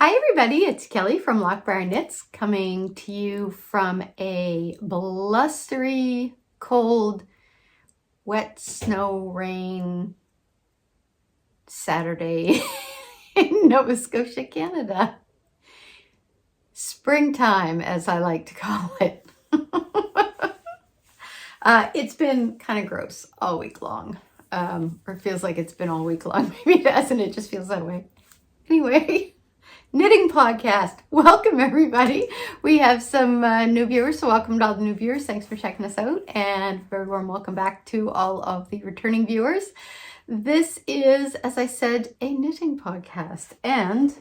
Hi everybody, it's Kelly from Loch Briar Knits coming to you from a blustery, cold, wet snow, rain Saturday in Nova Scotia, Canada. Springtime, as I like to call it. It's been kind of gross all week long, or it feels like it's been all week long. Maybe it hasn't, it just feels that way. Anyway. Knitting podcast. Welcome everybody. We have some new viewers, so welcome to all the new viewers. Thanks for checking us out, and very warm welcome back to all of the returning viewers. This is, as I said, a knitting podcast, and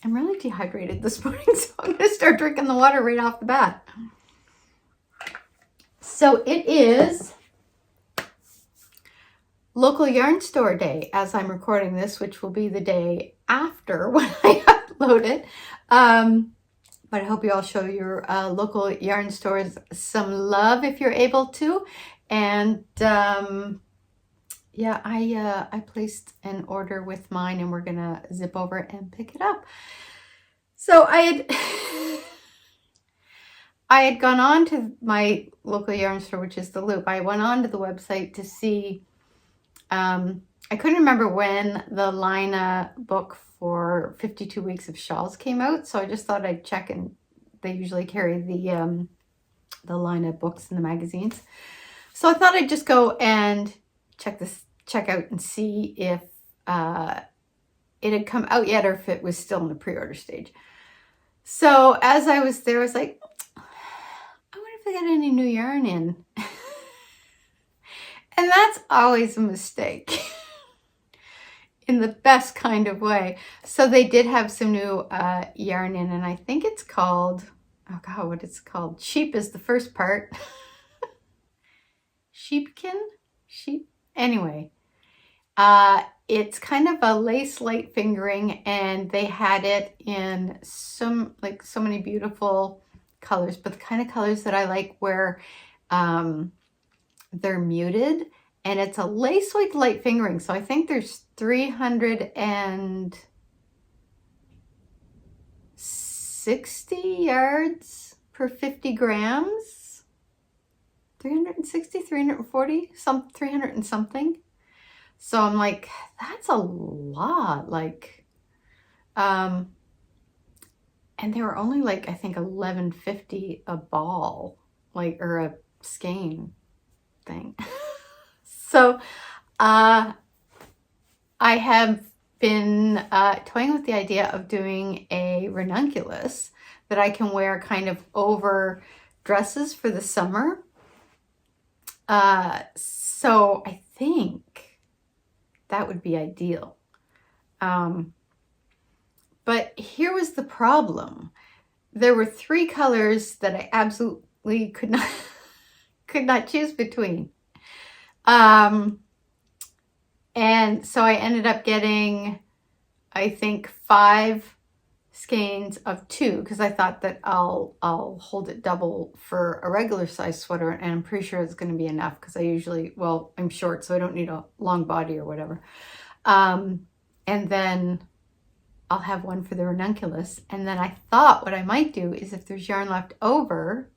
I'm really dehydrated this morning, so I'm going to start drinking the water right off the bat. So it is local yarn store day as I'm recording this, which will be the day after when I upload it. But I hope you all show your local yarn stores some love if you're able to. And yeah, I placed an order with mine, and we're gonna zip over and pick it up. So I had gone on to my local yarn store, which is the Loop. I went on to the website to see. I couldn't remember when the Lina book for 52 Weeks of Shawls came out, so I just thought I'd check, and they usually carry the Lina books in the magazines. So I thought I'd just go and check out and see if it had come out yet or if it was still in the pre-order stage. So as I was there, I was like, I wonder if they got any new yarn in. And that's always a mistake in the best kind of way. So they did have some new yarn in, and I think it's called, oh God, what it's called? Sheep is the first part. Sheepkin? Sheep? Anyway, it's kind of a lace light fingering, and they had it in so many beautiful colors, but the kind of colors that I like where they're muted, and it's a lace light fingering. So I think there's 360 yards per 50 grams. 360, 340, 300 and something. So I'm like, that's a lot. Like, and they were only like, I think $11.50 a ball, like, or a skein thing. So I have been toying with the idea of doing a ranunculus that I can wear kind of over dresses for the summer. So I think that would be ideal. But here was the problem. There were 3 colors that I absolutely could not choose between. And so I ended up getting, I think, 5 skeins of 2, because I thought that I'll hold it double for a regular size sweater, and I'm pretty sure it's going to be enough, because I usually, well, I'm short, so I don't need a long body or whatever. And then I'll have one for the ranunculus, and then I thought what I might do is, if there's yarn left over,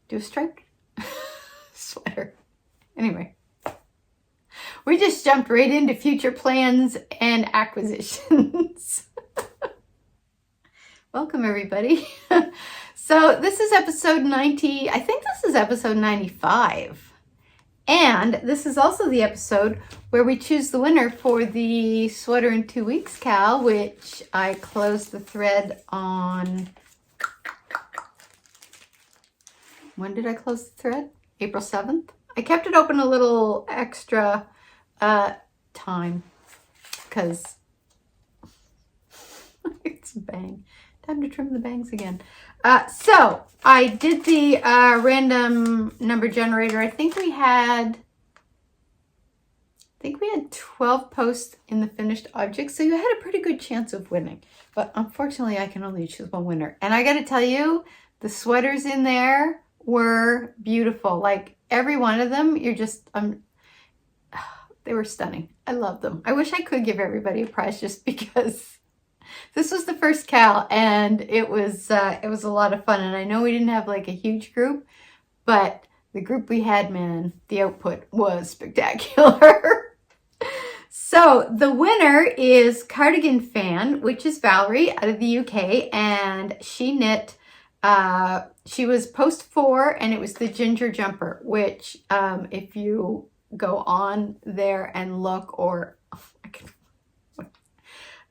do a striped sweater. Anyway, we just jumped right into future plans and acquisitions. Welcome everybody. So this is episode 90. I think this is episode 95. And this is also the episode where we choose the winner for the Sweater in 2 Weeks Cal, which I closed the thread on. When did I close the thread? April 7th. I kept it open a little extra time because it's bang. Time to trim the bangs again. So I did the random number generator. I think we had 12 posts in the finished object, so you had a pretty good chance of winning. But unfortunately, I can only choose one winner. And I got to tell you, the sweaters in there were beautiful. Like, every one of them, you're just, they were stunning. I love them. I wish I could give everybody a prize just because This was the first cal, and it was a lot of fun. And I know we didn't have like a huge group, but the group we had, man, the output was spectacular. So the winner is Cardigan Fan, which is Valerie out of the UK, and she knit, she was post 4, and it was the ginger jumper, which if you go on there and look, or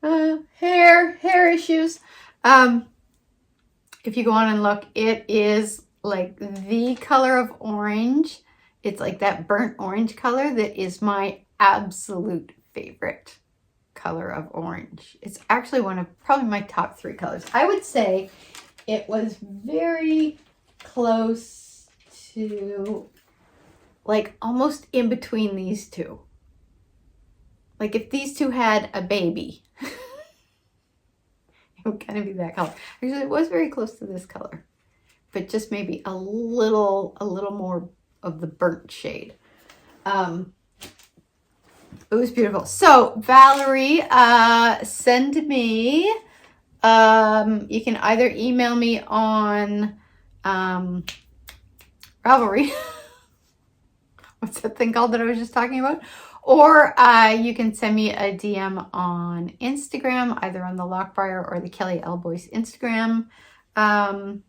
hair issues, if you go on and look, it is like the color of orange. It's like that burnt orange color that is my absolute favorite color of orange. It's actually one of probably my top 3 colors. I would say it was very close to, like, almost in between these two. Like if these two had a baby, it would kind of be that color. Actually, it was very close to this color, but just maybe a little more of the burnt shade. It was beautiful. So Valerie, send me, you can either email me on Ravelry. What's that thing called that I was just talking about? Or you can send me a DM on Instagram, either on the Loch Briar or the Kelly L Boyce Instagram. And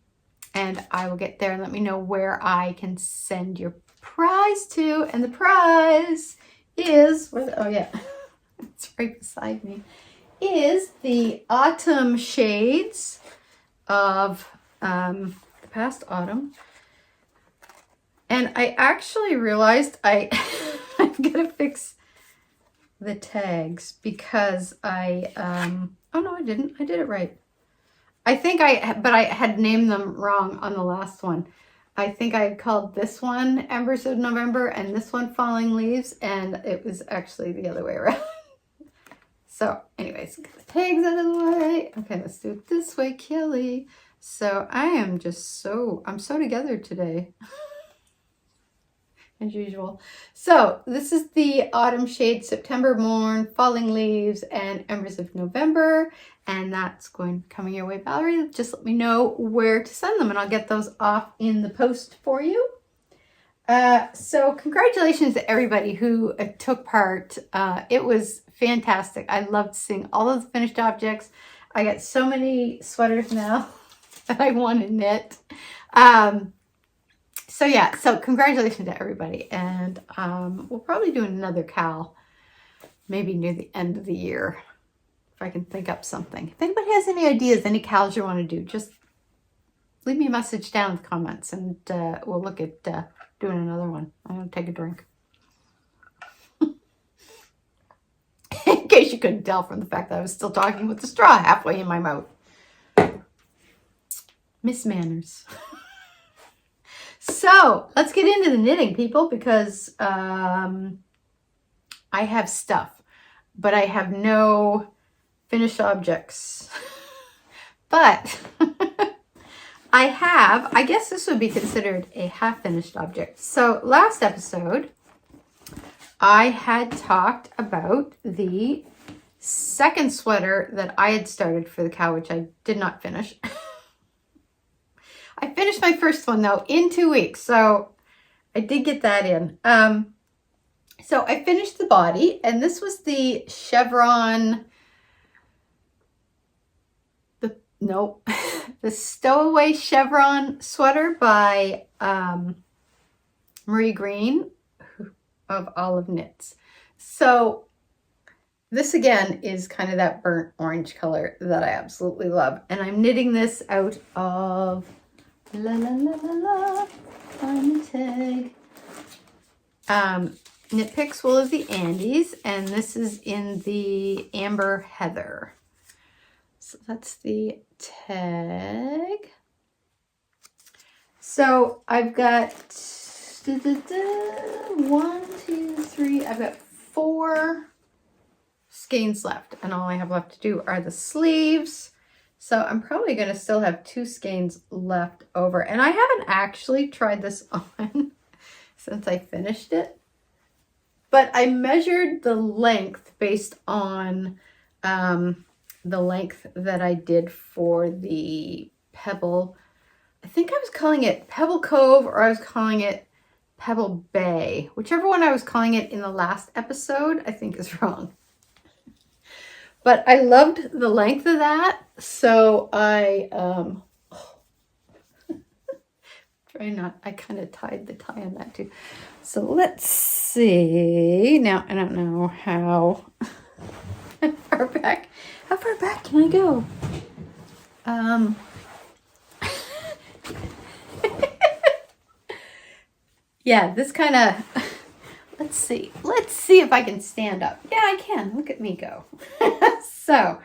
I will get there and let me know where I can send your prize to. And the prize is, oh yeah, it's right beside me, is the autumn shades of the past autumn. And I actually realized I'm gonna fix the tags because oh no, I didn't. I did it right. I think but I had named them wrong on the last one. I think I had called this one Embers of November and this one Falling Leaves, and it was actually the other way around. So anyways, get the tags out of the way. Okay, let's do it this way, Kelly. So I am just I'm so together today. As usual. So this is the autumn shade, September Morn, Falling Leaves, and Embers of November. And that's coming your way, Valerie. Just let me know where to send them and I'll get those off in the post for you. So congratulations to everybody who took part. It was fantastic. I loved seeing all of the finished objects. I got so many sweaters now that I want to knit. So yeah, so congratulations to everybody. And we'll probably do another cal maybe near the end of the year, if I can think up something. If anybody has any ideas, any cals you want to do, just leave me a message down in the comments and we'll look at doing another one. I'm going to take a drink. In case you couldn't tell from the fact that I was still talking with the straw halfway in my mouth. Miss Manners. So let's get into the knitting, people, because I have stuff, but I have no finished objects. But I guess this would be considered a half-finished object. So last episode, I had talked about the second sweater that I had started for the cow, which I did not finish. I finished my first one though in 2 weeks, so I did get that in. So I finished the body, and this was the chevron, the Stowaway chevron sweater by Marie Green of Olive Knits. So this again is kind of that burnt orange color that I absolutely love, and I'm knitting this out of find the tag. Knit Picks Wool of the Andes, and this is in the Amber Heather. So that's the tag. So I've got 1, 2, 3. I've got 4 skeins left, and all I have left to do are the sleeves. So I'm probably going to still have 2 skeins left over. And I haven't actually tried this on since I finished it. But I measured the length based on the length that I did for the Pebble. I think I was calling it Pebble Cove, or I was calling it Pebble Bay. Whichever one I was calling it in the last episode, I think is wrong. But I loved the length of that, so I I kind of tied the tie on that too. So let's see. Now, I don't know how far back can I go? Yeah, this kind of, let's see if I can stand up. Yeah, I can. Look at me go. So, all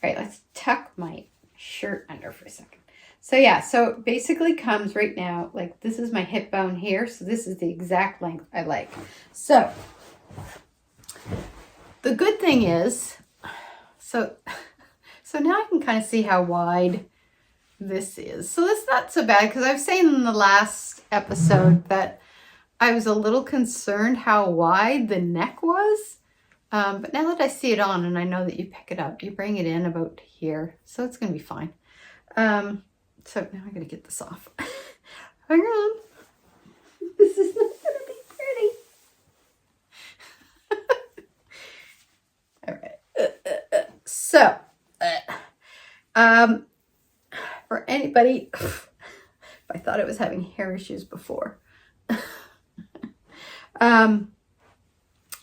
right, let's tuck my shirt under for a second. So yeah, so it basically comes right now, like this is my hip bone here. So this is the exact length I like. So the good thing is, so now I can kind of see how wide this is. So it's not so bad, because I've said in the last episode that I was a little concerned how wide the neck was. But now that I see it on and I know that you pick it up, you bring it in about here. So it's going to be fine. So now I'm going to get this off. Hang on. This is not going to be pretty. All right. So, for anybody, if I thought I was having hair issues before.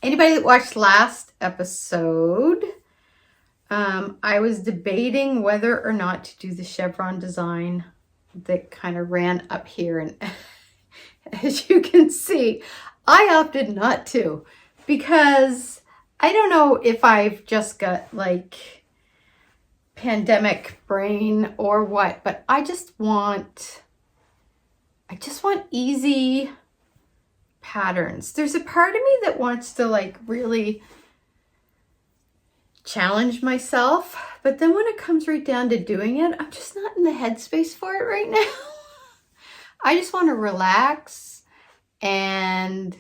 Anybody that watched last episode, I was debating whether or not to do the chevron design that kind of ran up here. And as you can see, I opted not to, because I don't know if I've just got like pandemic brain or what, but I just want easy patterns. There's a part of me that wants to like really challenge myself, but then when it comes right down to doing it, I'm just not in the headspace for it right now. I just want to relax, and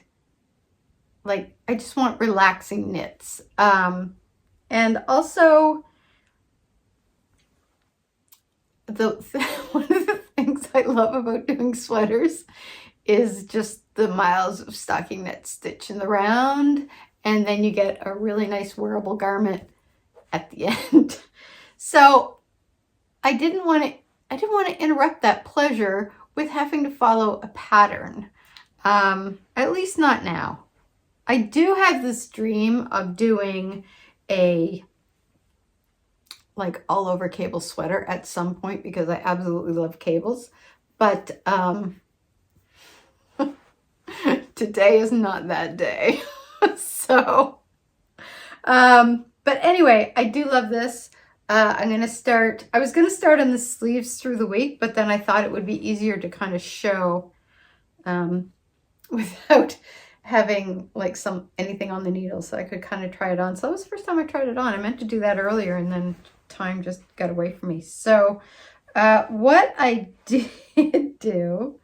like I just want relaxing knits. And also one of the things I love about doing sweaters is just the miles of stocking knit stitch in the round, and then you get a really nice wearable garment at the end. So I didn't want to interrupt that pleasure with having to follow a pattern. At least not now. I do have this dream of doing a like all over cable sweater at some point, because I absolutely love cables, but today is not that day. So, but anyway, I do love this. I was going to start on the sleeves through the week, but then I thought it would be easier to kind of show without having like anything on the needle, so I could kind of try it on. So that was the first time I tried it on. I meant to do that earlier, and then time just got away from me. So what I did do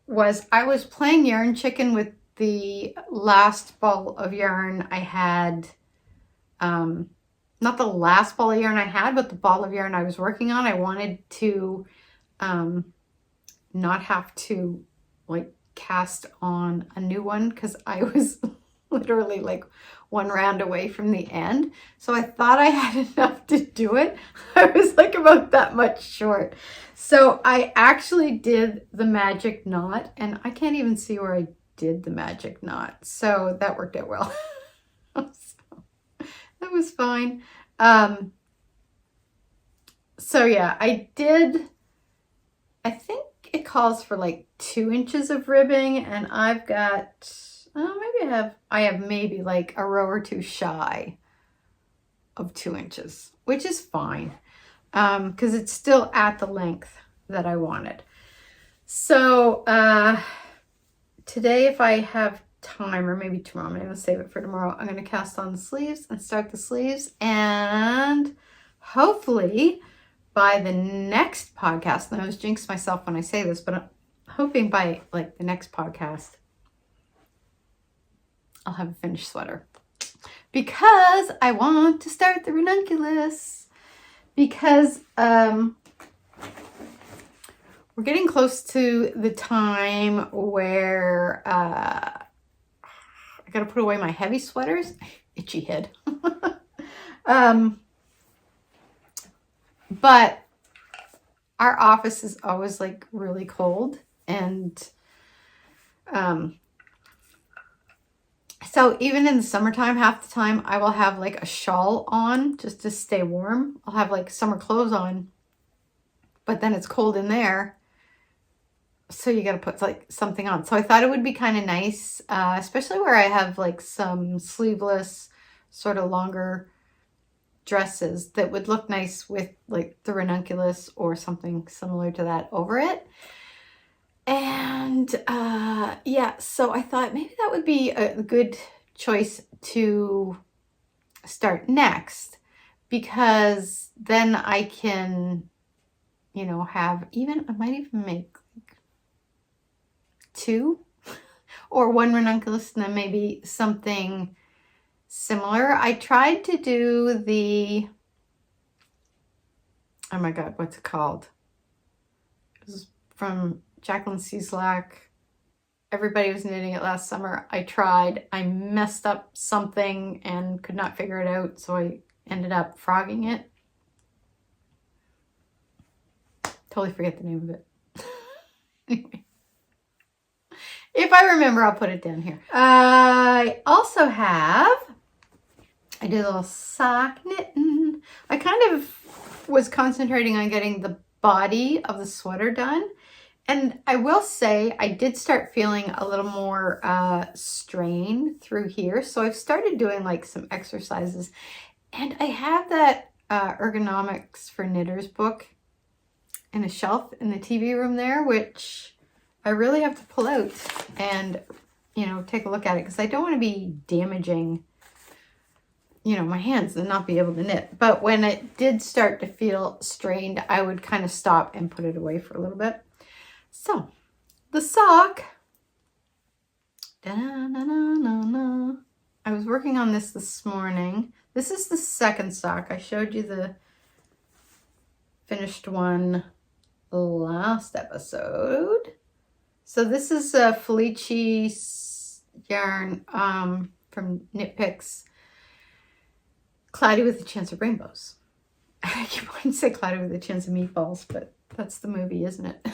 was I was playing yarn chicken with the last ball of yarn I had. Not the last ball of yarn I had, but the ball of yarn I was working on. I wanted to not have to like cast on a new one, because I was literally like one round away from the end. So I thought I had enough to do it. I was like about that much short. So I actually did the magic knot, and I can't even see where I did the magic knot. So that worked out well. So that was fine. So yeah, I think it calls for like 2 inches of ribbing, and I've got, I have maybe like a row or two shy of 2 inches, which is fine, because it's still at the length that I wanted. So today, if I have time, or maybe tomorrow, I'm going to save it for tomorrow, I'm going to cast on the sleeves and start the sleeves, and hopefully by the next podcast, and I was jinxed myself when I say this, but I'm hoping by like the next podcast I'll have a finished sweater, because I want to start the ranunculus, because we're getting close to the time where I gotta put away my heavy sweaters. Itchy head. But our office is always like really cold, and so even in the summertime, half the time I will have like a shawl on just to stay warm. I'll have like summer clothes on, but then it's cold in there, so you got to put like something on. So I thought it would be kind of nice, especially where I have like some sleeveless sort of longer dresses that would look nice with like the ranunculus or something similar to that over it. And yeah, so I thought maybe that would be a good choice to start next, because then I can, you know, have even, I might even make like 2 or 1 ranunculus and then maybe something similar. I tried to do the, oh my God, what's it called? It was from Jacqueline Cieslak. Everybody was knitting it last summer. I tried. I messed up something and could not figure it out, so I ended up frogging it. Totally forget the name of it. Anyway. If I remember, I'll put it down here. I also have, I did a little sock knitting. I kind of was concentrating on getting the body of the sweater done. And I will say I did start feeling a little more strain through here. So I've started doing like some exercises. And I have that Ergonomics for Knitters book in a shelf in the TV room there, which I really have to pull out and, you know, take a look at it, because I don't want to be damaging, you know, my hands and not be able to knit. But when it did start to feel strained, I would kind of stop and put it away for a little bit. So the sock, I was working on this morning. This is the second sock. I showed you the finished one last episode. So this is a Felici yarn from Knit Picks, Cloudy with a Chance of Rainbows. I keep wanting to say Cloudy with a Chance of Meatballs, but that's the movie, isn't it?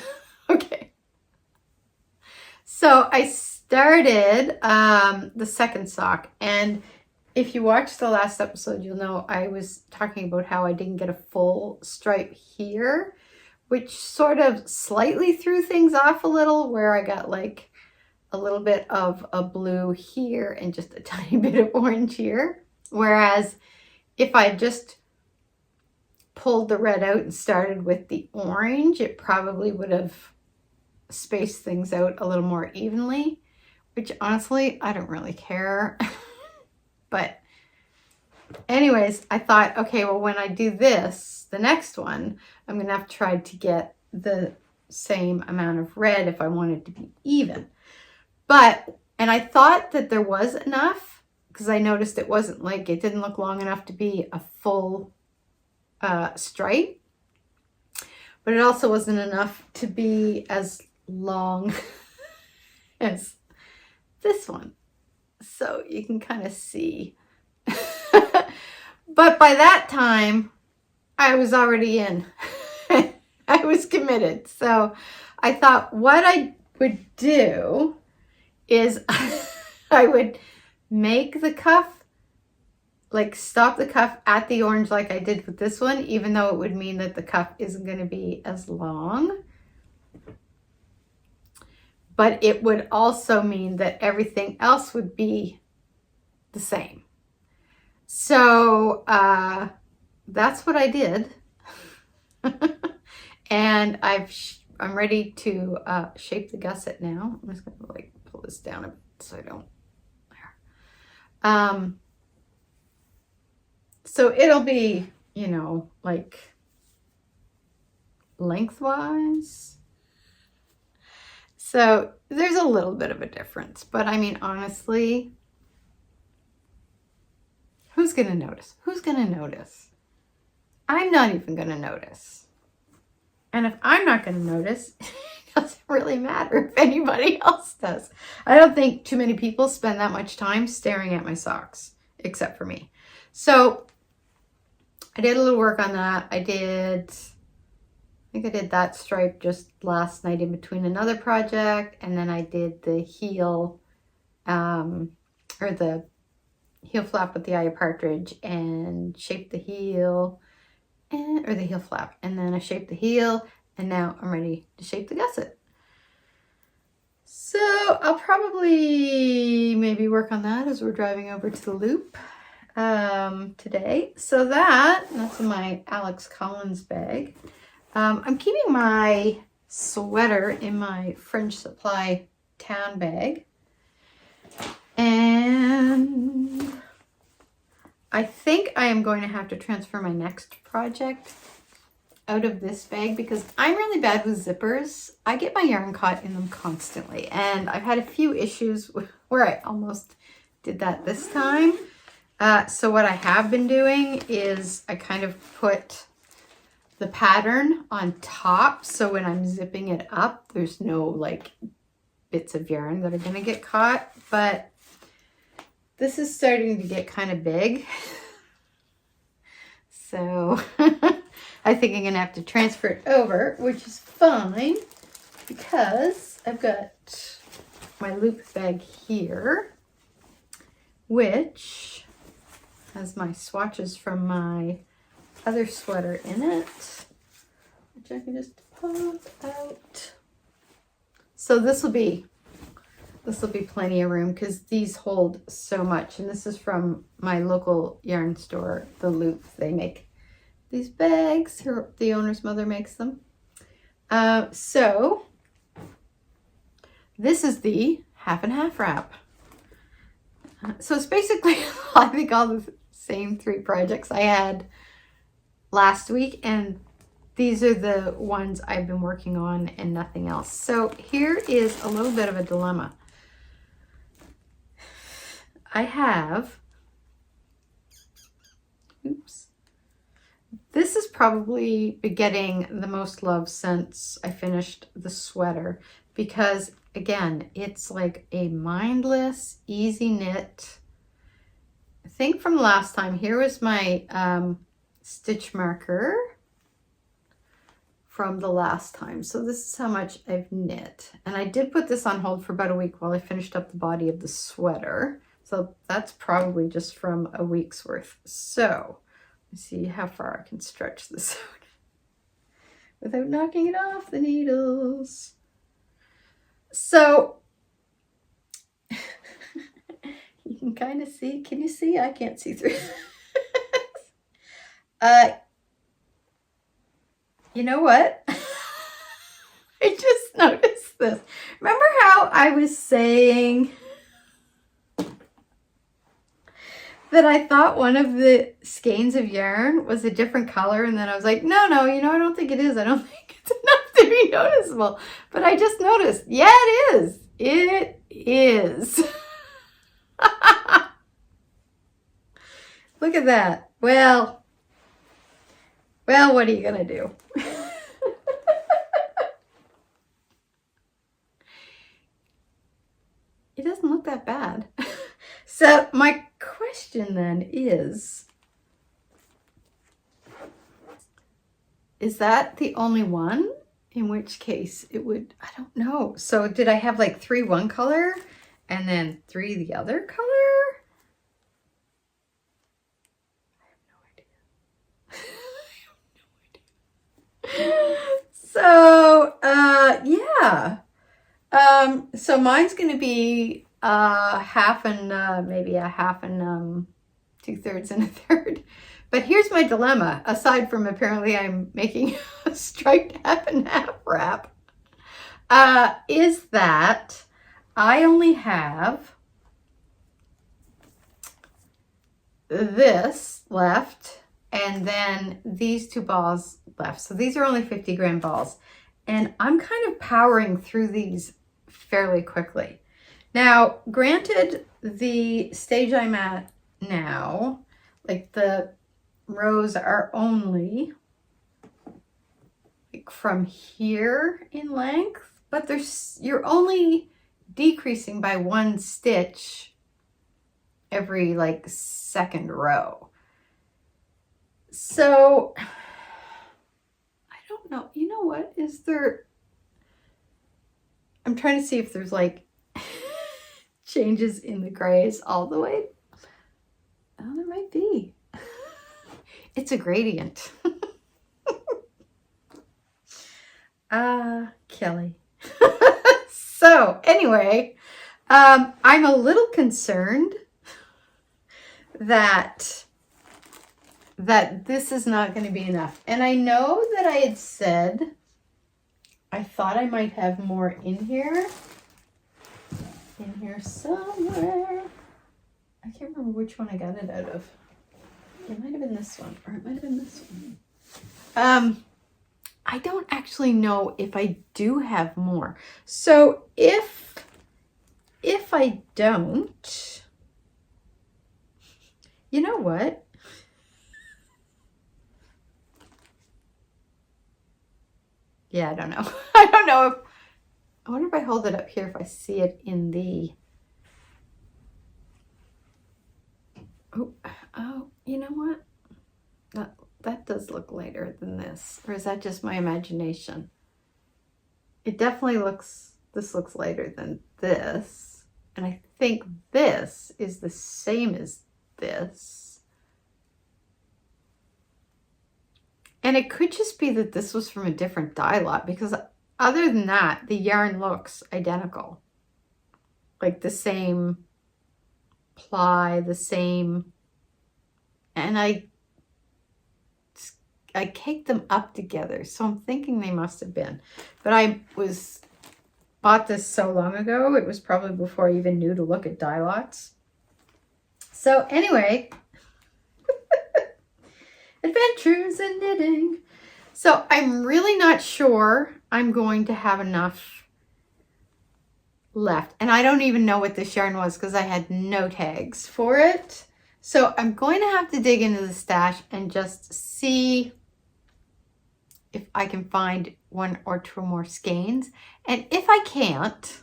Okay. So I started the second sock, and if you watched the last episode, you'll know I was talking about how I didn't get a full stripe here, which sort of slightly threw things off a little, where I got like a little bit of a blue here and just a tiny bit of orange here. Whereas if I just pulled the red out and started with the orange, it probably would have spaced things out a little more evenly, which honestly, I don't really care. But anyways, I thought, okay, well, when I do this, the next one, I'm going to have to try to get the same amount of red if I want it to be even. And I thought that there was enough, because I noticed it wasn't like, it didn't look long enough to be a full stripe, but it also wasn't enough to be as long as this one. So you can kind of see. But by that time, I was already in. I was committed. So I thought what I would do is I would make the cuff, like stop the cuff at the orange like I did with this one, even though it would mean that the cuff isn't going to be as long. But it would also mean that everything else would be the same. So that's what I did. And I'm ready to shape the gusset now. I'm just going to like pull this down a bit so I don't. There. So it'll be, you know, like lengthwise. So there's a little bit of a difference, but I mean, honestly, Who's gonna notice? Who's gonna notice? I'm not even gonna notice. And if I'm not gonna notice, it doesn't really matter if anybody else does. I don't think too many people spend that much time staring at my socks, except for me. So I did a little work on that. I think I did that stripe just last night in between another project, and then I did the heel, or the heel flap with the eye of partridge, and shaped the heel, or the heel flap, and then I shaped the heel, and now I'm ready to shape the gusset. So I'll probably maybe work on that as we're driving over to the loop today. So that's in my Alex Collins bag. I'm keeping my sweater in my Fringe Supply town bag. And I think I am going to have to transfer my next project out of this bag because I'm really bad with zippers. I get my yarn caught in them constantly. And I've had a few issues where I almost did that this time. So what I have been doing is I kind of put the pattern on top, so when I'm zipping it up, there's no like bits of yarn that are going to get caught. But this is starting to get kind of big, so I think I'm going to have to transfer it over, which is fine because I've got my loop bag here, which has my swatches from my other sweater in it, which I can just pop out. So this will be plenty of room because these hold so much. And this is from my local yarn store, The Loop. They make these bags. The owner's mother makes them. So this is the half and half wrap. So it's basically, I think, all the same three projects I had last week, and these are the ones I've been working on and nothing else. So here is a little bit of a dilemma. I have, this is probably getting the most love since I finished the sweater because, again, it's like a mindless, easy knit. I think from last time, here was my stitch marker from the last time. So this is how much I've knit. And I did put this on hold for about a week while I finished up the body of the sweater. So that's probably just from a week's worth. So let's see how far I can stretch this out without knocking it off the needles. So you can kind of see, can you see? I can't see through. You know what? I just noticed this. Remember how I was saying that I thought one of the skeins of yarn was a different color, and then I was like, no, I don't think it is. I don't think it's enough to be noticeable. But I just noticed, yeah, it is. It is. Look at that. Well, what are you gonna do? It doesn't look that bad. So my question then is that the only one? In which case it would, I don't know. So did I have like 3 one color and then 3 the other color? So, yeah. So mine's going to be half and maybe a half and 2/3 and a third. But here's my dilemma. Aside from apparently I'm making a striped half and half wrap, is that I only have this left and then these 2 balls left. So these are only 50 gram balls. And I'm kind of powering through these fairly quickly. Now, granted, the stage I'm at now, like the rows are only like from here in length, but you're only decreasing by 1 stitch every like second row. So I don't know, you know what, is there, I'm trying to see if there's like changes in the grays all the way. Oh, there might be. It's a gradient. Kelly. So anyway, I'm a little concerned that this is not going to be enough. And I know that I had said I thought I might have more in here somewhere. I can't remember which one I got it out of. It might have been this one, or it might have been this one. I don't actually know if I do have more. So if I don't, you know what? Yeah, I don't know. I don't know if, I wonder if I hold it up here, if I see it in the, oh, you know what? That does look lighter than this. Or is that just my imagination? It definitely looks, this looks lighter than this. And I think this is the same as this. And it could just be that this was from a different dye lot, because other than that, the yarn looks identical. Like the same ply, the same, and I caked them up together, so I'm thinking they must have been. But I bought this so long ago, it was probably before I even knew to look at dye lots. So anyway, adventures in knitting. So I'm really not sure I'm going to have enough left. And I don't even know what this yarn was because I had no tags for it. So I'm going to have to dig into the stash and just see if I can find 1 or 2 more skeins. And if I can't,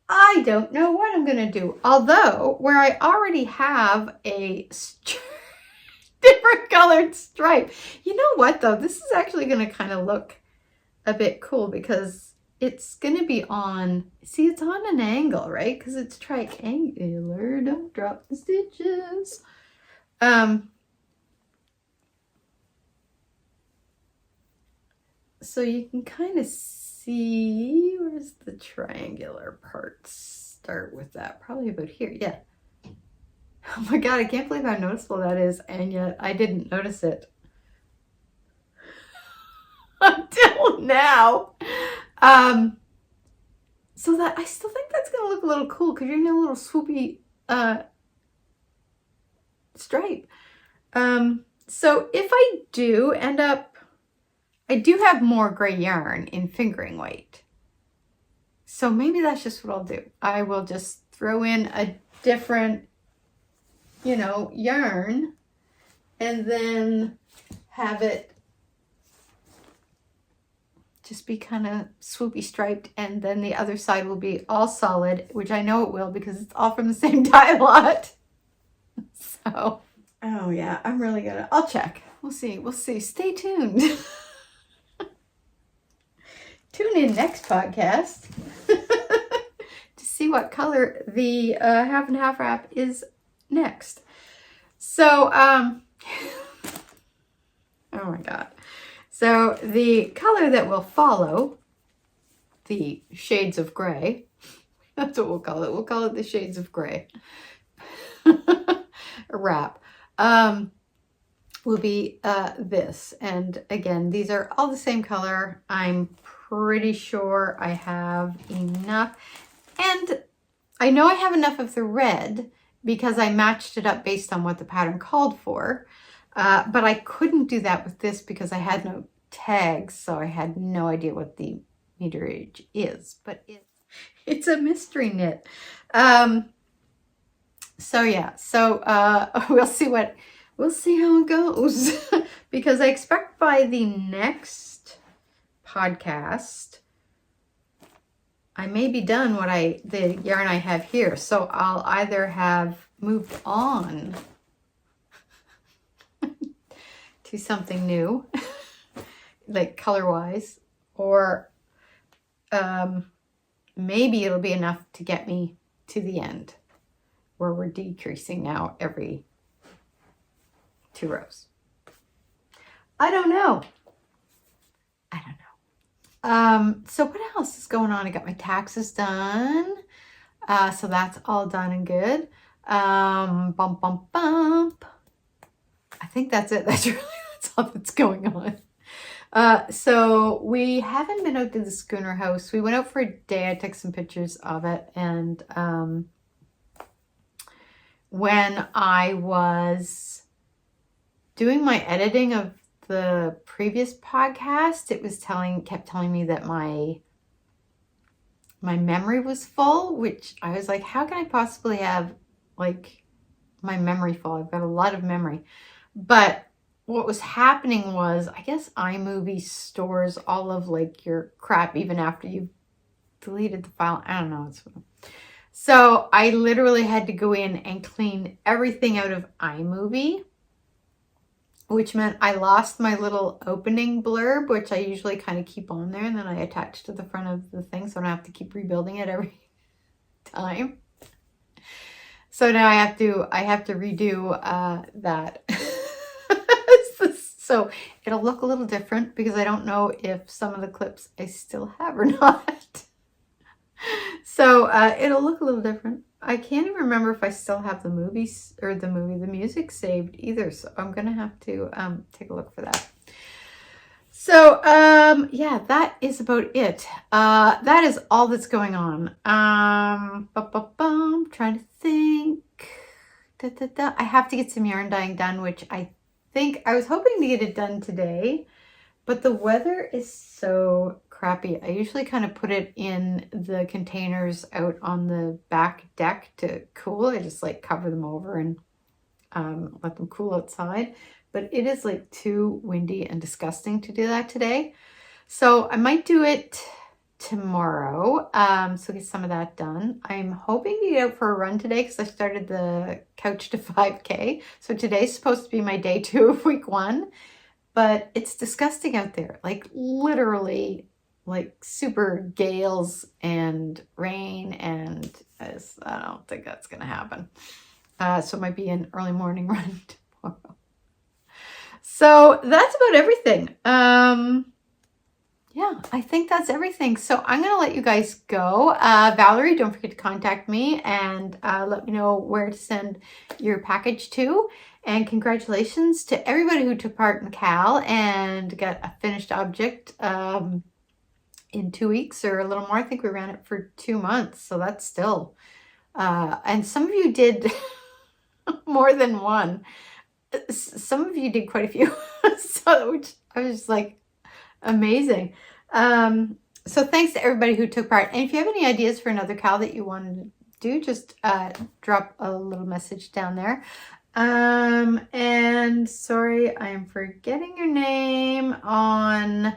I don't know what I'm going to do. Although, where I already have a different colored stripe. You know what though? This is actually going to kind of look a bit cool because it's going to be on, see, it's on an angle, right? Because it's triangular. Don't drop the stitches. So you can kind of see, where's the triangular part? Start with that, probably about here. Yeah. Oh my God, I can't believe how noticeable that is. And yet I didn't notice it until now. So that, I still think that's going to look a little cool because you're in a little swoopy, stripe. So if I do end up, I do have more gray yarn in fingering weight. So maybe that's just what I'll do. I will just throw in a different, you know, yarn and then have it just be kind of swoopy striped, and then the other side will be all solid, which I know it will because it's all from the same dye lot. So, oh yeah, I'm really gonna, I'll check. We'll see. Stay tuned. Tune in next podcast to see what color the half and half wrap is next. So, oh my God. So the color that will follow, the shades of gray, that's what we'll call it. We'll call it the shades of gray wrap, will be this. And again, these are all the same color. I'm pretty sure I have enough. And I know I have enough of the red because I matched it up based on what the pattern called for. But I couldn't do that with this because I had no tags, so I had no idea what the meterage is. But It's a mystery knit. So yeah, we'll see how it goes. Because I expect by the next podcast, I may be done the yarn I have here. So I'll either have moved on to something new, like color-wise, or maybe it'll be enough to get me to the end, where we're decreasing now every 2 rows. I don't know. So what else is going on? I got my taxes done. So that's all done and good. Bump. I think that's it. That's all that's going on. So we haven't been out to the schooner house. We went out for a day. I took some pictures of it. And when I was doing my editing of the previous podcast, it was kept telling me that my memory was full, which I was like, how can I possibly have like my memory full? I've got a lot of memory. But what was happening was, I guess iMovie stores all of like your crap even after you've deleted the file. I don't know. So I literally had to go in and clean everything out of iMovie, which meant I lost my little opening blurb, which I usually kind of keep on there, and then I attach to the front of the thing so I don't have to keep rebuilding it every time. So now I have to redo that. So it'll look a little different because I don't know if some of the clips I still have or not. So it'll look a little different. I can't even remember if I still have the music saved either. So I'm going to have to take a look for that. So yeah, that is about it. That is all that's going on. Trying to think. I have to get some yarn dyeing done, which I think I was hoping to get it done today, but the weather is so crappy. I usually kind of put it in the containers out on the back deck to cool. I just like cover them over and let them cool outside. But it is like too windy and disgusting to do that today. So I might do it tomorrow. So get some of that done. I'm hoping to get out for a run today because I started the Couch to 5K. So today's supposed to be my day 2 of week 1. But it's disgusting out there. Like literally like super gales and rain, and I don't think that's going to happen. So it might be an early morning run tomorrow. So that's about everything. Yeah, I think that's everything. So I'm going to let you guys go. Valerie, don't forget to contact me and let me know where to send your package to. And congratulations to everybody who took part in CAL and got a finished object in 2 weeks or a little more. I think we ran it for 2 months. So that's still, and some of you did more than one. Some of you did quite a few. So which I was just like, amazing. So thanks to everybody who took part. And if you have any ideas for another CAL that you want to do, just drop a little message down there. And sorry, I am forgetting your name on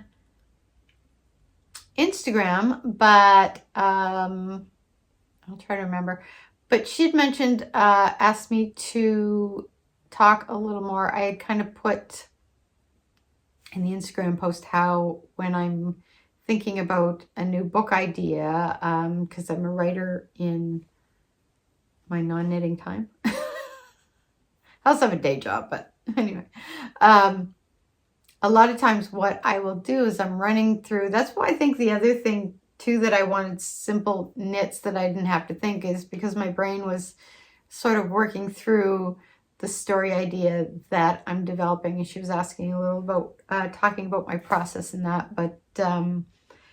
Instagram, but I'll try to remember. But she had mentioned, asked me to talk a little more. I had kind of put in the Instagram post how when I'm thinking about a new book idea, because I'm a writer in my non-knitting time. I also have a day job, but anyway. A lot of times what I will do is I'm running through, that's why I think the other thing too that I wanted simple knits that I didn't have to think is because my brain was sort of working through the story idea that I'm developing, and she was asking a little about talking about my process in that. But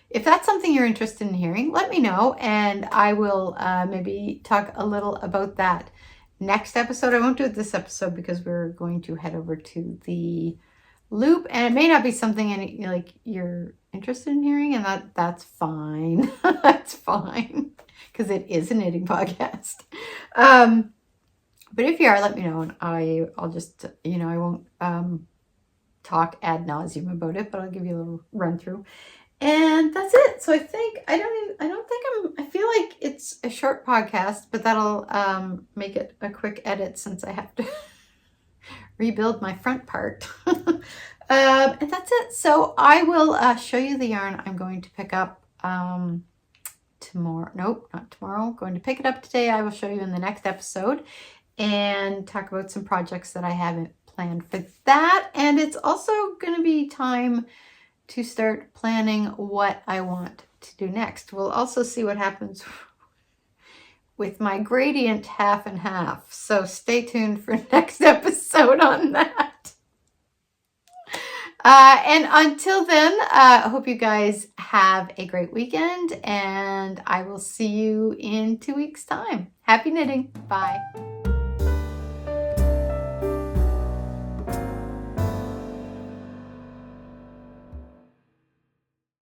if that's something you're interested in hearing, let me know, and I will maybe talk a little about that next episode. I won't do it this episode because we're going to head over to the loop, and it may not be something like you're interested in hearing, and that's fine. That's fine, because it is a knitting podcast. But if you are, let me know, and I'll just, I won't talk ad nauseum about it, but I'll give you a little run through. And that's it. So I feel like it's a short podcast, but that'll make it a quick edit since I have to rebuild my front part. And that's it. So I will show you the yarn I'm going to pick up tomorrow. Nope, not tomorrow. I'm going to pick it up today. I will show you in the next episode and talk about some projects that I haven't planned for that. And it's also going to be time to start planning what I want to do next. We'll also see what happens with my gradient half and half. So stay tuned for next episode on that. And until then, I hope you guys have a great weekend, and I will see you in 2 weeks' time. Happy knitting. Bye.